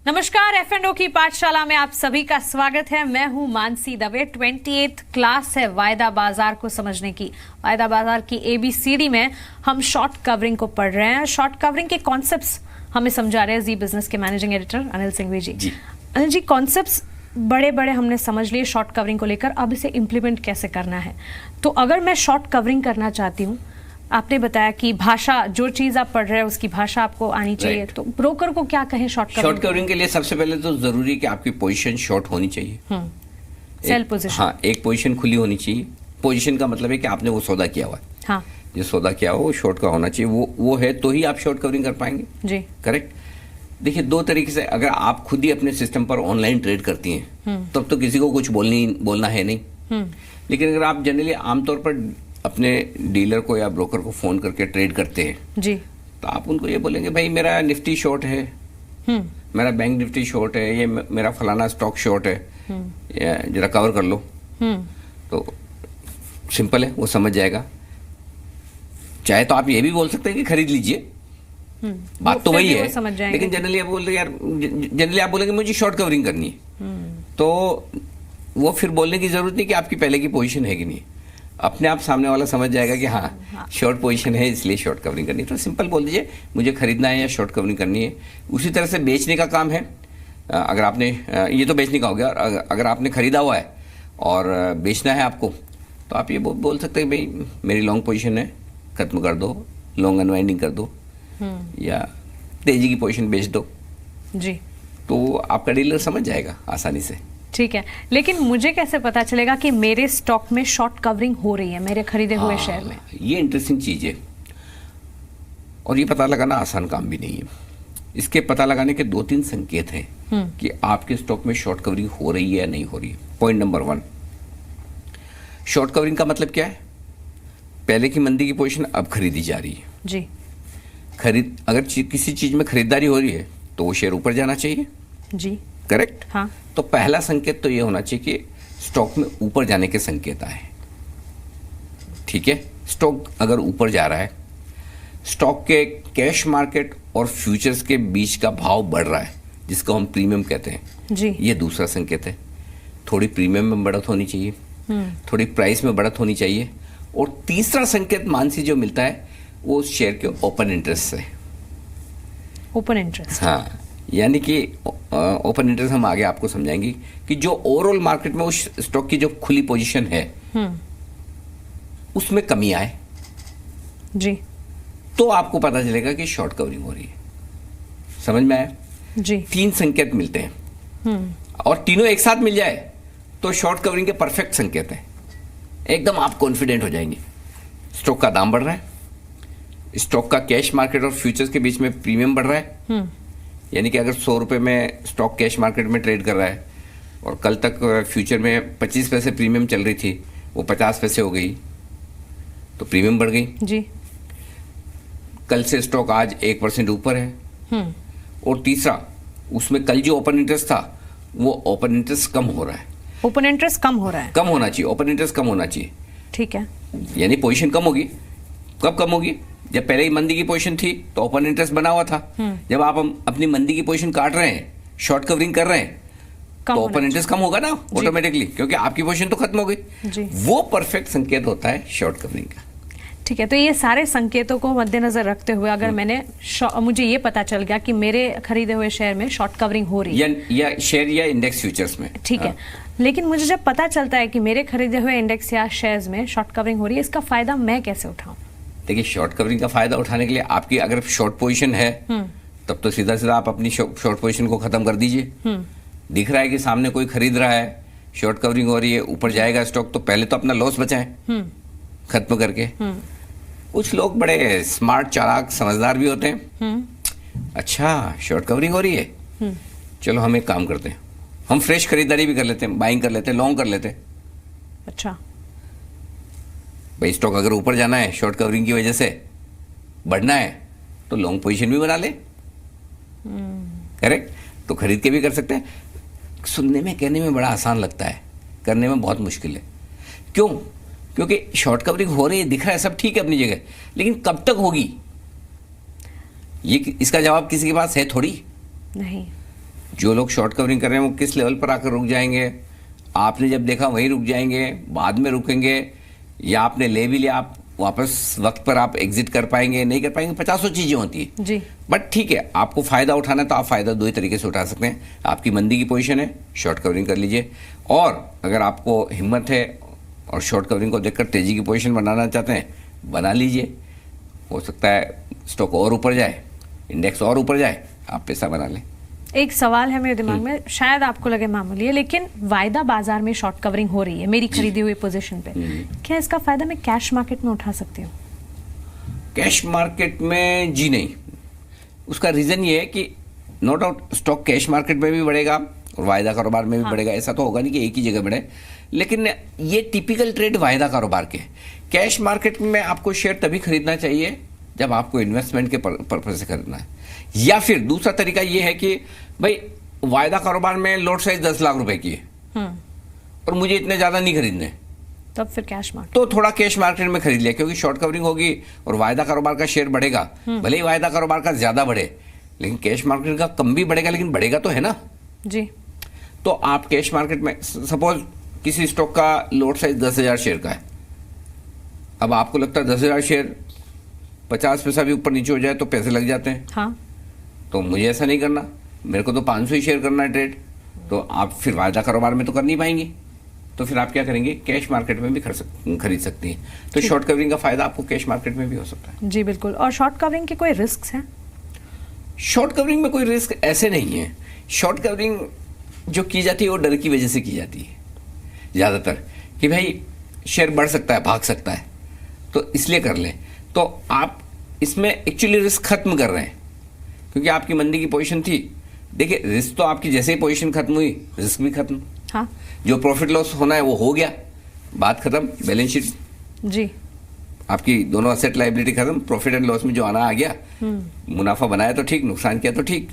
नमस्कार, F&O की पाठशाला में आप सभी का स्वागत है। मैं हूं मानसी दवे। 28th क्लास है वायदा बाजार को समझने की। वायदा बाजार की ABCD में हम शॉर्ट कवरिंग को पढ़ रहे हैं। शॉर्ट कवरिंग के कॉन्सेप्ट्स हमें समझा रहे हैं जी बिजनेस के मैनेजिंग एडिटर अनिल सिंघवी जी। अनिल जी, कॉन्सेप्ट्स बड़े बड़े हमने समझ लिए शॉर्ट कवरिंग को लेकर, अब इसे इम्प्लीमेंट कैसे करना है। तो अगर मैं शॉर्ट कवरिंग करना चाहती हूँ, आपने बताया कि भाषा, जो चीज आप पढ़ रहे हैं उसकी भाषा आपको आनी चाहिए, तो ब्रोकर को क्या कहें शॉर्ट कवरिंग के लिए सबसे पहले तो जरूरी है कि आपकी पोजीशन शॉर्ट होनी चाहिए। सेल पोजीशन, हाँ, एक पोजीशन खुली होनी चाहिए। पोजीशन का मतलब है कि आपने वो सौदा किया हुआ है। हाँ, जो सौदा किया हुआ वो शॉर्ट का होना चाहिए। वो है तो ही आप शॉर्ट कवरिंग कर पाएंगे जी। करेक्ट। देखिए, दो तरीके से, अगर आप खुद ही अपने सिस्टम पर ऑनलाइन ट्रेड करती हैं तब तो किसी को कुछ बोलना है नहीं। लेकिन अगर आप जनरली आमतौर पर अपने डीलर को या ब्रोकर को फोन करके ट्रेड करते हैं जी, तो आप उनको ये बोलेंगे, भाई मेरा निफ्टी शॉर्ट है, मेरा बैंक निफ्टी शॉर्ट है, ये मेरा फलाना स्टॉक शॉर्ट है, जरा कवर कर लो। तो सिंपल है, वो समझ जाएगा। चाहे तो आप ये भी बोल सकते हैं कि खरीद लीजिए, बात तो वही है, लेकिन जनरली आप बोल रहे यार, जनरली आप बोलेंगे मुझे शॉर्ट कवरिंग करनी है, तो वो फिर बोलने की जरूरत नहीं कि आपकी पहले की पोजीशन है कि नहीं। अपने आप सामने वाला समझ जाएगा कि हाँ शॉर्ट पोजीशन है इसलिए शॉर्ट कवरिंग करनी है। तो सिंपल बोल दीजिए मुझे खरीदना है या शॉर्ट कवरिंग करनी है। उसी तरह से बेचने का काम है। अगर आपने, ये तो बेचने का हो गया, अगर आपने खरीदा हुआ है और बेचना है आपको, तो आप ये बोल सकते हैं भाई मेरी लॉन्ग पोजीशन है, खत्म कर दो, लॉन्ग अनवाइंडिंग कर दो, या तेजी की पोजीशन बेच दो जी। तो आपका डीलर समझ जाएगा आसानी से। ठीक है, लेकिन मुझे कैसे पता चलेगा कि मेरे स्टॉक में शॉर्ट कवरिंग हो रही है मेरे खरीदे हुए शेयर में? ये इंटरेस्टिंग चीज है और ये पता लगाना आसान काम भी नहीं है। इसके पता लगाने के 2-3 संकेत हैं कि आपके स्टॉक में शॉर्ट कवरिंग हो रही है या नहीं हो रही है। पॉइंट नंबर 1, शॉर्ट कवरिंग का मतलब क्या है? पहले की मंदी की पोजीशन अब खरीदी जा रही है जी। अगर किसी चीज में खरीदारी हो रही है तो वो शेयर ऊपर जाना चाहिए जी, करेक्ट। हाँ। तो पहला संकेत तो ये होना चाहिए कि स्टॉक में ऊपर जाने के संकेत आए। ठीक है, स्टॉक अगर ऊपर जा रहा है, स्टॉक के कैश मार्केट और फ्यूचर्स के बीच का भाव बढ़ रहा है, जिसको हम प्रीमियम कहते हैं जी, ये दूसरा संकेत है। थोड़ी प्रीमियम में बढ़त होनी चाहिए, थोड़ी प्राइस में बढ़त होनी चाहिए। और तीसरा संकेत मानसी जो मिलता है वो शेयर के ओपन इंटरेस्ट से। ओपन इंटरेस्ट, हाँ, यानी कि ओपन इंटरेस्ट हम आगे आपको समझाएंगे कि जो ओवरऑल मार्केट में उस स्टॉक की जो खुली पोजीशन है उसमें कमी आए जी तो आपको पता चलेगा कि शॉर्ट कवरिंग हो रही है। समझ में आया? जी। 3 संकेत मिलते हैं और तीनों एक साथ मिल जाए तो शॉर्ट कवरिंग के परफेक्ट संकेत हैं। एकदम आप कॉन्फिडेंट हो जाएंगे। स्टॉक का दाम बढ़ रहा है, स्टॉक का कैश मार्केट और फ्यूचर्स के बीच में प्रीमियम बढ़ रहा है, यानी कि अगर 100 रुपए में स्टॉक कैश मार्केट में ट्रेड कर रहा है और कल तक फ्यूचर में 25 पैसे प्रीमियम चल रही थी, वो 50 पैसे हो गई तो प्रीमियम बढ़ गई जी। कल से स्टॉक आज 1% ऊपर है। और तीसरा, उसमें कल जो ओपन इंटरेस्ट था वो ओपन इंटरेस्ट कम हो रहा है। ओपन इंटरेस्ट कम हो रहा है, कम होना चाहिए, ओपन इंटरेस्ट कम होना चाहिए। ठीक है। यानी पोजीशन कम होगी। कब कम होगी? जब पहले ही मंदी की पोजीशन थी तो ओपन इंटरेस्ट बना हुआ था। जब आप अपनी मंदी की पोजीशन काट रहे हैं, शॉर्ट कवरिंग कर रहे हैं, तो ओपन इंटरेस्ट कम होगा ना ऑटोमेटिकली, क्योंकि आपकी पोजीशन तो खत्म हो गई। वो परफेक्ट संकेत होता है शॉर्ट कवरिंग का। ठीक है, तो ये सारे संकेतों को मद्देनजर रखते हुए अगर मुझे ये पता चल गया कि मेरे खरीदे हुए शेयर में शॉर्ट कवरिंग हो रही है या शेयर या इंडेक्स फ्यूचर्स में, ठीक है, लेकिन मुझे जब पता चलता है कि मेरे खरीदे हुए इंडेक्स या शेयर्स में शॉर्ट कवरिंग हो रही है, इसका फायदा मैं कैसे उठाऊं? देखिए, शॉर्ट कवरिंग का फायदा उठाने के लिए आपकी अगर शॉर्ट पोजीशन है तब तो सीधा सीधा आप अपनी शॉर्ट पोजीशन को खत्म कर दीजिए। दिख रहा है कि सामने कोई खरीद रहा है, शॉर्ट कवरिंग हो रही है, ऊपर जाएगा स्टॉक, तो पहले तो अपना लॉस बचाएं खत्म करके। कुछ लोग बड़े स्मार्ट, चालाक, समझदार भी होते हैं। अच्छा, शॉर्ट कवरिंग हो रही है, चलो हम एक काम करते हैं, हम फ्रेश खरीदारी भी कर लेते हैं, बाइंग कर लेते हैं, लॉन्ग कर लेते हैं। अच्छा भाई, स्टॉक अगर ऊपर जाना है, शॉर्ट कवरिंग की वजह से बढ़ना है, तो लॉन्ग पोजीशन भी बना ले। करेक्ट। तो खरीद के भी कर सकते हैं। सुनने में, कहने में बड़ा आसान लगता है, करने में बहुत मुश्किल है। क्यों? क्योंकि शॉर्ट कवरिंग हो रही है, दिख रहा है, सब ठीक है अपनी जगह, लेकिन कब तक होगी ये इसका जवाब किसी के पास है थोड़ी नहीं। जो लोग शॉर्ट कवरिंग कर रहे हैं वो किस लेवल पर आकर रुक जाएंगे, आपने जब देखा वहीं रुक जाएंगे, बाद में रुकेंगे, या आपने ले भी लिया, आप वापस वक्त पर आप एग्जिट कर पाएंगे नहीं कर पाएंगे, 50 चीजें होती है जी। बट ठीक है, आपको फायदा उठाना है तो आप फायदा दो ही तरीके से उठा सकते हैं। आपकी मंदी की पोजीशन है, शॉर्ट कवरिंग कर लीजिए, और अगर आपको हिम्मत है और शॉर्ट कवरिंग को देखकर तेजी की पोजीशन बनाना चाहते हैं, बना लीजिए। हो सकता है स्टॉक और ऊपर जाए, इंडेक्स और ऊपर जाए, आप पैसा बना लें। एक सवाल है मेरे दिमाग में, शायद आपको लगे मामूली है, लेकिन वायदा बाजार में शॉर्ट कवरिंग हो रही है मेरी खरीदी हुई पोजीशन पे, क्या इसका फायदा मैं कैश मार्केट में उठा सकती हूँ? कैश मार्केट में जी नहीं। उसका रीजन ये है कि no doubt stock cash market में भी बढ़ेगा और वायदा कारोबार में भी बढ़ेगा, ऐसा तो होगा नहीं कि एक ही जगह बढ़े, लेकिन ये टिपिकल ट्रेड वायदा कारोबार के। कैश मार्केट में आपको शेयर तभी खरीदना चाहिए जब आपको इन्वेस्टमेंट के पर्पज से खरीदना है, या फिर दूसरा तरीका ये है कि भाई वायदा कारोबार में लॉट साइज 10 लाख रुपए की है और मुझे इतने ज्यादा नहीं खरीदने, तब फिर कैश मार्केट, तो थोड़ा कैश मार्केट में खरीद लिया, क्योंकि शॉर्ट कवरिंग होगी और वायदा कारोबार का शेयर बढ़ेगा। भले ही वायदा कारोबार का ज्यादा बढ़े, लेकिन कैश मार्केट का कम भी बढ़ेगा, लेकिन बढ़ेगा तो है ना। जी। तो आप कैश मार्केट में सपोज किसी स्टॉक का लॉट साइज 10,000 शेयर का है, अब आपको लगता है 10,000 शेयर 50 पैसा भी ऊपर नीचे हो जाए तो पैसे लग जाते हैं, हाँ, तो मुझे ऐसा नहीं करना, मेरे को तो 500 ही शेयर करना है ट्रेड, तो आप फिर वायदा कारोबार में तो कर नहीं पाएंगे, तो फिर आप क्या करेंगे, कैश मार्केट में भी खरीद सकती हैं। तो शॉर्ट कवरिंग का फायदा आपको कैश मार्केट में भी हो सकता है। जी बिल्कुल। और शॉर्ट कवरिंग के कोई रिस्क हैं? शॉर्ट कवरिंग में कोई रिस्क ऐसे नहीं है। शॉर्ट कवरिंग जो की जाती है वो डर की वजह से की जाती है ज्यादातर, कि भाई शेयर बढ़ सकता है, भाग सकता है, तो इसलिए कर लें। तो आप इसमें एक्चुअली रिस्क खत्म कर रहे हैं, क्योंकि आपकी मंदी की पोजीशन थी। देखिए, रिस्क तो आपकी जैसे ही पोजीशन खत्म हुई, रिस्क भी खत्म। हाँ जो प्रॉफिट लॉस होना है वो हो गया, बात खत्म, बैलेंस शीट जी। आपकी दोनों असेट लायबिलिटी खत्म, प्रॉफिट एंड लॉस में जो आना आ गया, मुनाफा बनाया तो ठीक, नुकसान किया तो ठीक।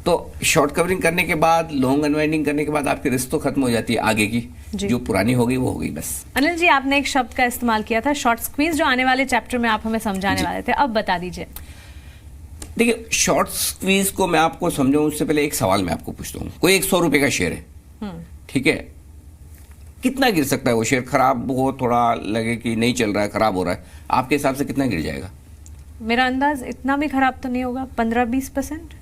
तो शॉर्ट कवरिंग करने के बाद, लॉन्ग अनवाइंडिंग करने के बाद आपकी रिस्क तो खत्म हो जाती है आगे की, जो पुरानी हो गई वो हो गई बस। अनिल जी, आपने एक शब्द का इस्तेमाल किया था शॉर्ट स्क्वीज, जो आने वाले चैप्टर में आप हमें समझाने वाले थे, अब बता दीजिए। देखिए, शॉर्ट स्क्वीज को मैं आपको समझाऊं उससे पहले एक सवाल मैं आपको पूछता हूँ। कोई 100 रुपए का शेयर है, ठीक है, कितना गिर सकता है वो शेयर? खराब हो, थोड़ा लगे कि नहीं चल रहा है, खराब हो रहा है, आपके हिसाब से कितना गिर जाएगा? मेरा अंदाज इतना भी खराब तो नहीं होगा, 15-20%,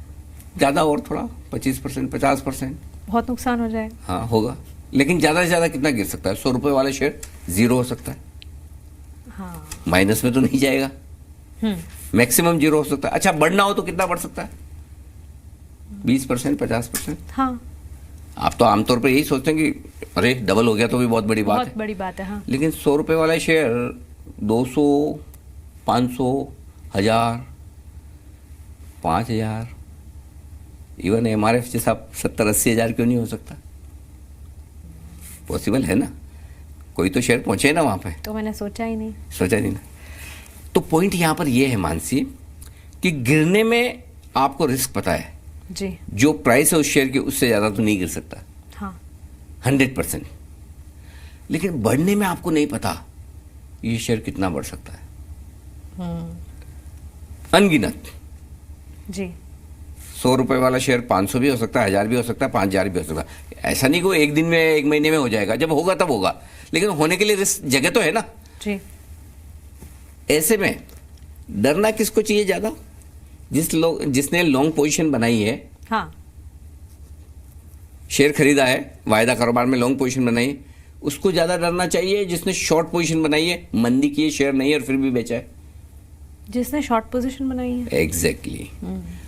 ज्यादा और थोड़ा 25%, 50%, बहुत नुकसान हो जाएगा। हाँ होगा। लेकिन ज्यादा से ज्यादा कितना गिर सकता है? 100 रुपए वाला शेयर 0 हो सकता है, हाँ, माइनस में तो नहीं जाएगा, मैक्सिमम 0 हो सकता है। अच्छा, बढ़ना हो तो कितना बढ़ सकता है? 20%, 50%। हाँ, आप तो आमतौर पर यही सोचते हैं कि अरे डबल हो गया तो भी बहुत बड़ी बात है, बहुत बड़ी बात है। हाँ, लेकिन 100 रुपए वाला शेयर 200, 500, 1000, 5000, इवन MRF जैसा 70-80 हजार क्यों नहीं हो सकता? पॉसिबल है ना, कोई तो शेयर पहुंचे ना वहां पे। तो मैंने सोचा ही नहीं। सोचा नहीं ना। तो पॉइंट यहां पर यह है मानसी, कि गिरने में आपको रिस्क पता है, जी, जो प्राइस है उस शेयर की उससे ज्यादा तो नहीं गिर सकता, हाँ, 100%। लेकिन बढ़ने में आपको नहीं पता ये शेयर कितना बढ़ सकता है, अनगिनत। जी, 100 रुपए वाला शेयर 500 भी हो सकता है, 1000 भी हो सकता है, 5000 भी हो सकता है। ऐसा नहीं कि एक दिन में, एक महीने में हो जाएगा, जब होगा तब होगा, लेकिन होने के लिए रिस्क जगह तो है ना। जी, ऐसे में डरना किसको चाहिए ज्यादा? जिसने लॉन्ग पोजीशन बनाई है, हाँ, शेयर खरीदा है, वायदा कारोबार में लॉन्ग पोजीशन बनाई है, उसको ज्यादा डरना चाहिए जिसने शॉर्ट पोजीशन बनाई है, मंदी की है, शेयर नहीं है और फिर भी बेचा है? जिसने शॉर्ट पोजीशन बनाई है। एग्जैक्टली।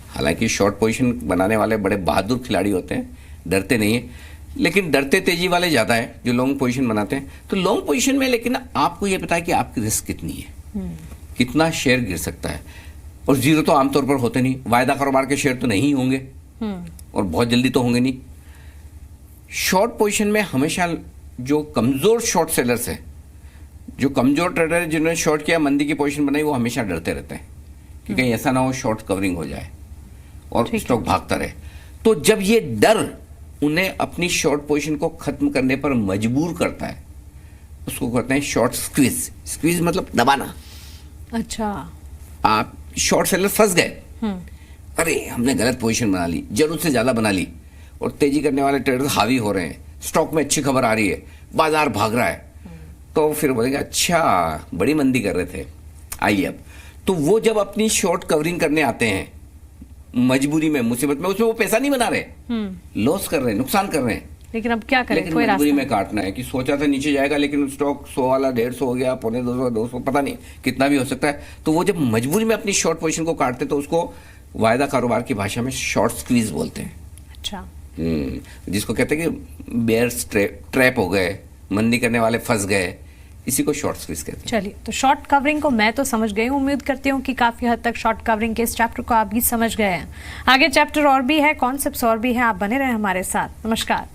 हालांकि शॉर्ट पोजीशन बनाने वाले बड़े बहादुर खिलाड़ी होते हैं, डरते नहीं है, लेकिन डरते तेजी वाले ज्यादा है जो लॉन्ग पोजीशन बनाते हैं। तो लॉन्ग पोजीशन में लेकिन आपको यह पता है कि आपकी रिस्क कितनी है, कितना शेयर गिर सकता है, और 0 तो आमतौर पर होते नहीं, वायदा कारोबार के शेयर तो नहीं होंगे और बहुत जल्दी तो होंगे नहीं। शॉर्ट पोजीशन में हमेशा जो कमजोर शॉर्ट सेलर्स है, जो कमजोर ट्रेडर है, जिन्होंने शॉर्ट किया, मंदी की पोजीशन बनाई, वो हमेशा डरते रहते हैं कि कहीं ऐसा ना हो शॉर्ट कवरिंग हो जाए और स्टॉक भागता रहे। तो जब ये डर उन्हें अपनी शॉर्ट पोजीशन को खत्म करने पर मजबूर करता है, उसको कहते हैं शॉर्ट स्क्वीज। स्क्वीज मतलब दबाना। अच्छा, आप शॉर्ट सेलर फंस गए, अरे हमने गलत पोजीशन बना ली, जरूरत से ज्यादा बना ली, और तेजी करने वाले ट्रेडर्स हावी हो रहे हैं, स्टॉक में अच्छी खबर आ रही है, बाजार भाग रहा है, तो फिर बोलेंगे अच्छा बड़ी मंदी कर रहे थे, आइए अब। तो वो जब अपनी शॉर्ट कवरिंग करने आते हैं मजबूरी में, मुसीबत में, उसमें वो पैसा नहीं बना रहे, लॉस कर रहे हैं, नुकसान कर रहे हैं, लेकिन अब क्या करें, लेकिन कोई मजबूरी रास्ता में काटना है कि सोचा था नीचे जाएगा, लेकिन स्टॉक 100 वाला 150 हो गया, 150, 200, पता नहीं कितना भी हो सकता है। तो वो जब मजबूरी में अपनी शॉर्ट पोजीशन को काटते तो उसको वायदा कारोबार की भाषा में शॉर्ट स्क्वीज बोलते हैं। अच्छा, जिसको कहते हैं कि बेयर्स ट्रैप हो गए, मंदी करने वाले फंस गए, इसी को शॉर्ट स्क्वीज कहते हैं। चलिए, तो शॉर्ट कवरिंग को मैं तो समझ गई हूँ, उम्मीद करती हूँ कि काफी हद तक शॉर्ट कवरिंग के इस चैप्टर को आप भी समझ गए हैं। आगे चैप्टर और भी है, कॉन्सेप्ट्स और भी हैं, आप बने रहे हमारे साथ। नमस्कार।